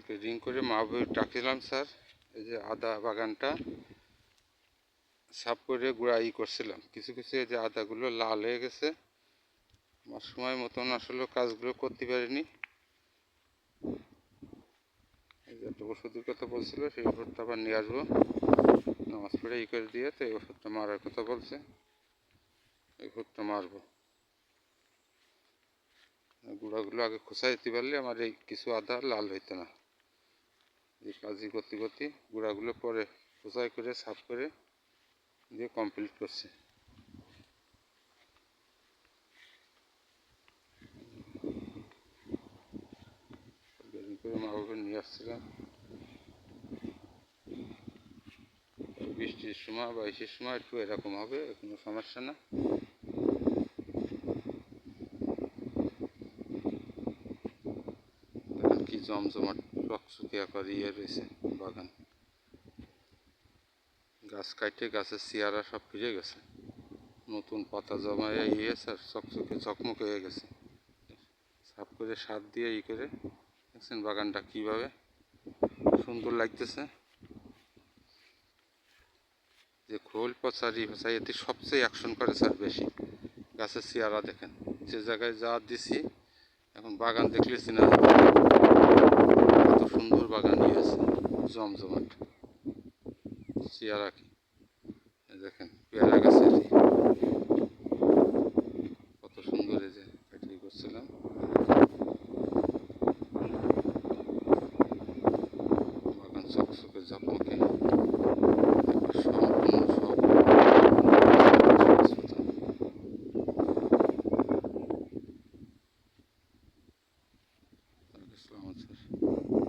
Ring করে মাহবুব ডাকছিলাম, sir এই যে আদা বাগানটা সাফ করে গুঁড়া করছিলাম, কিছু কিছু এই যে আদাগুলো লাল হয়ে গেছে। আমার সময় মতন আসলে কাজগুলো করতে পারিনি। এই যে একটা ওষুধের কথা বলছিল, সেই ওষুধটা আবার নিয়ে আসবো, নামাজ পড়ে করে দিয়ে, তো এই ওষুধটা মারার কথা বলছে, এই ওষুধটা মারবো। গুঁড়াগুলো আগে খোঁচাই দিতে পারলে আমার এই কিছু আদা লাল হইতো না। এই কাজই করতে করতে গুঁড়াগুলো পরে খোঁচাই করে সাফ করে দিয়ে কমপ্লিট করছে। বেরিং করে মাহবুবে নিয়ে আসছিলাম। বৃষ্টির সময় বা ইসের সময় একটু এরকম হবে, কোনো সমস্যা না। দেখেন কি জমজমাট চকচকিয়া করে রয়েছে বাগান। গাছ কাটে গাছের চেয়ারা সব ফিরে গেছে, নতুন পাতা জমায় আর চকচকে চকমকে হয়ে গেছে। সাফ করে সার দিয়ে করে দেখছেন বাগানটা কীভাবে সুন্দর লাগতেছে। যে খোল পচারি ফচাই এতে সবচেয়ে অ্যাকশন করে স্যার বেশি। গাছের চেয়ারা দেখেন, যে জায়গায় যা দিছি এখন বাগান দেখলে চিনা যাবে, কত সুন্দর বাগান আছে, জমজমাট। চেয়ারা কি দেখেন, পেয়ারা গাছের কত সুন্দর, এই যে কাটিয়ে করছিলাম। বাগান চকচকে ঝকমকে সম্পূর্ণ সব। আসসালামু আলাইকুম স্যার।